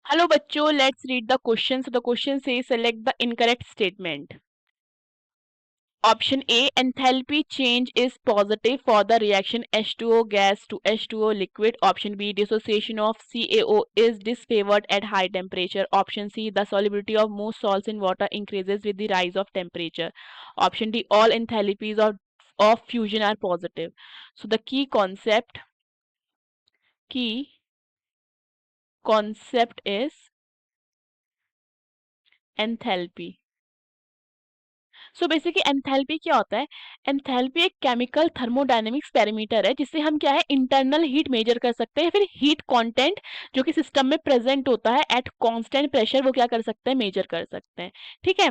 Hello बच्चों, let's read the question. So the question says select the incorrect statement. Option A, enthalpy change is positive for the reaction H2O gas to H2O liquid. Option B, dissociation of CaO is disfavored at high temperature. Option C, the solubility of most salts in water increases with the rise of temperature. Option D, all enthalpies of fusion are positive. So the key concept is enthalpy. So basically enthalpy क्या होता है? Enthalpy एक chemical thermodynamics parameter है जिससे हम क्या है internal heat major कर सकते हैं, फिर हीट कंटेंट जो कि सिस्टम में प्रेजेंट होता है एट कांस्टेंट प्रेशर वो क्या कर सकते हैं, मेजर कर सकते हैं। ठीक है,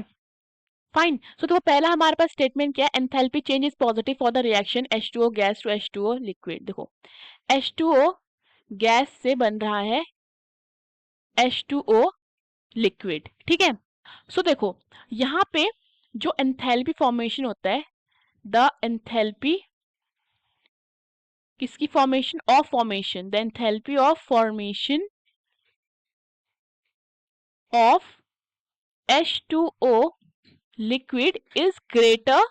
फाइन। सो तो पहला हमारे पास स्टेटमेंट क्या है? Enthalpy change is positive for the reaction H2O gas to H2O liquid. देखो H2O गैस से बन रहा है H2O लिक्विड। ठीक है, सो देखो यहाँ पे जो एंथैल्पी फॉर्मेशन होता है, द एंथैल्पी किसकी formation? Of formation, the enthalpy of formation of H2O liquid is greater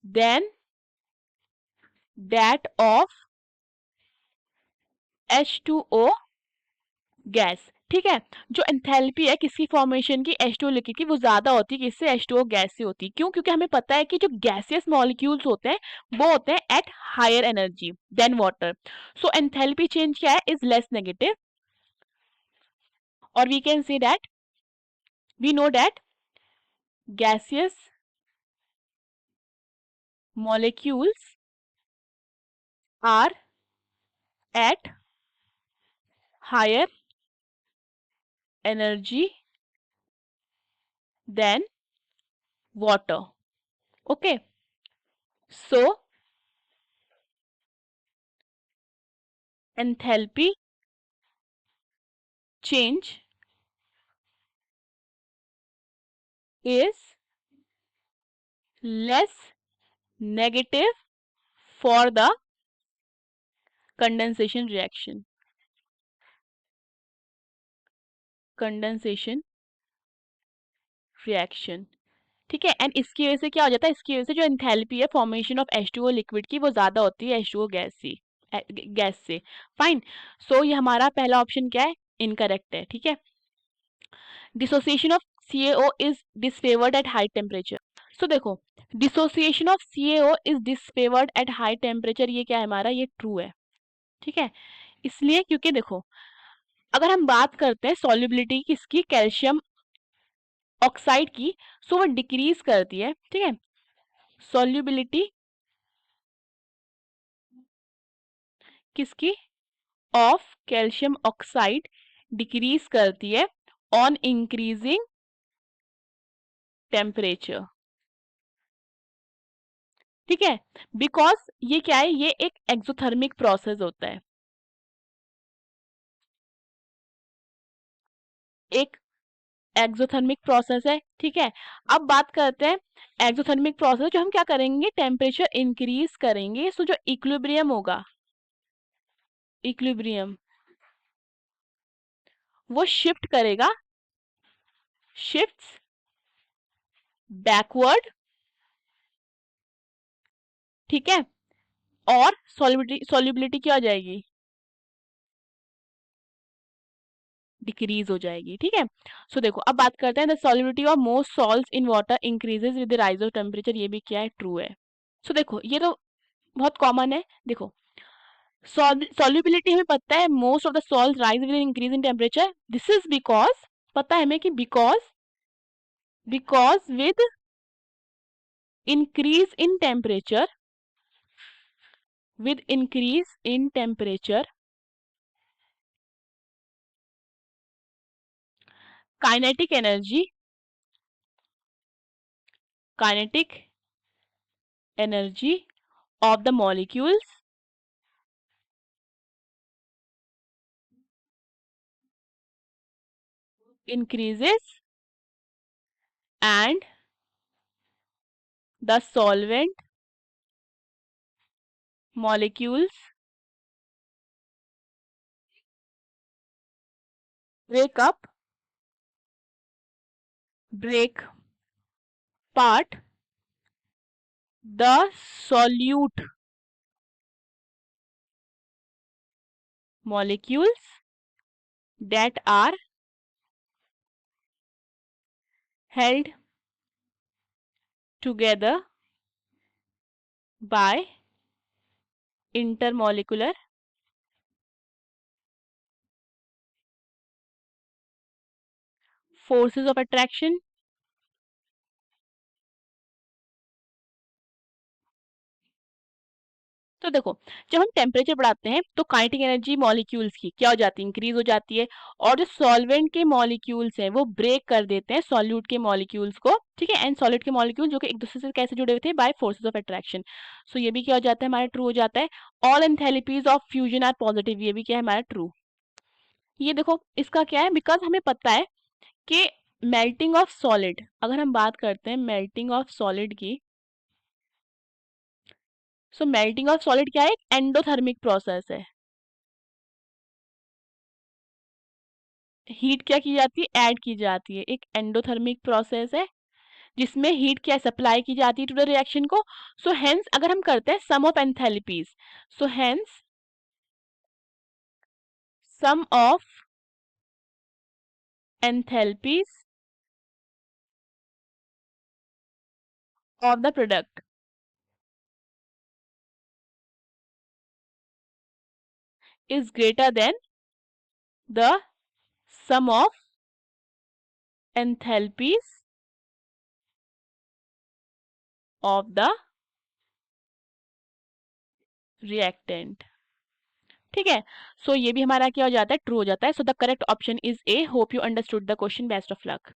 than that of H2O gas. ठीक है, जो एंथैल्पी है किसकी फॉर्मेशन की? H2O लिक्विड की, वो ज्यादा होती है किससे? H2O गैस से होती है। क्यों? क्योंकि हमें पता है कि जो गैसियस मॉलिक्यूल्स होते हैं वो होते हैं at higher energy than water. So enthalpy change क्या है? इज लेस नेगेटिव, और we can say that we know that gaseous molecules are at higher energy than water. Okay, so enthalpy change is less negative for the condensation reaction. Condensation reaction, ठीक है। And इसकी वजह से क्या हो जाता है? इसकी वजह से जो एंथैल्पी है फॉर्मेशन ऑफ H2O लिक्विड की वो ज्यादा होती है H2O गैस से। फाइन, सो ये हमारा पहला ऑप्शन क्या है? इनकरेक्ट है। ठीक है, dissociation of CaO is disfavoured at high temperature. So देखो dissociation of CaO is disfavoured at high temperature, ये क्या है हमारा? ये ट्रू है। ठीक है, इसलिए क्योंकि देखो अगर हम बात करते हैं सॉल्युबिलिटी किसकी? कैल्शियम ऑक्साइड की, सो वो डिक्रीज करती है। ठीक है, सॉल्युबिलिटी किसकी? ऑफ कैल्शियम ऑक्साइड डिक्रीज करती है ऑन इंक्रीजिंग टेम्परेचर। ठीक है, बिकॉज ये क्या है? ये एक एक्सोथर्मिक प्रोसेस होता है, एक एक्सोथर्मिक प्रोसेस है। ठीक है, अब बात करते हैं एक्सोथर्मिक प्रोसेस जो हम क्या करेंगे? टेम्परेचर इंक्रीज करेंगे, सो जो इक्विलिब्रियम होगा, इक्विलिब्रियम वो शिफ्ट करेगा, शिफ्ट्स बैकवर्ड। ठीक है, और सॉल्युबिलिटी क्या हो जाएगी? डिक्रीज हो जाएगी। ठीक है, सो देखो अब बात करते हैं the solubility of most salts in water increases with the rise of temperature, ये भी क्या है? ट्रू है। सो देखो ये तो बहुत कॉमन है। देखो सॉल्युबिलिटी हमें पता है most of the salt rise with increase in temperature, this is because पता है हमें कि because with increase in temperature, with increase in temperature kinetic energy of the molecules increases and the solvent molecules break up, break part the solute molecules that are held together by intermolecular forces of attraction. तो देखो, जब हम temperature बढ़ाते हैं तो kinetic energy molecules की क्या हो जाती है, इंक्रीज हो जाती है, और जो सॉल्वेंट के मॉलिक्यूल्स हैं वो ब्रेक कर देते हैं सॉल्यूट के मॉलिक्यूल्स को, ठीक है, एंड सॉलिड के मॉलिक्यूल जो कि एक दूसरे से कैसे जुड़े हुए थे, बाय फोर्सेस ऑफ अट्रैक्शन। सो ये भी क्या हो जाता है हमारा ट्रू हो जाता है। All enthalpies of fusion are positive, ये भी क्या है हमारा ट्रू। ये देखो इसका क्या है, बिकॉज हमें पता है कि मेल्टिंग ऑफ सॉलिड, अगर हम बात करते हैं मेल्टिंग ऑफ सॉलिड की, सो मेल्टिंग ऑफ सॉलिड क्या है, एक एंडोथर्मिक प्रोसेस है। हीट क्या की जाती है, ऐड की जाती है, एक एंडोथर्मिक प्रोसेस है जिसमें हीट क्या सप्लाई की जाती है टू द रिएक्शन को। सो हेंस अगर हम करते हैं sum of enthalpies, so hence sum of enthalpies of the product is greater than the sum of enthalpies of the reactant। ठीक है, सो ये भी हमारा क्या हो जाता है, ट्रू हो जाता है। So the correct option is a. Hope you understood the question. Best of luck.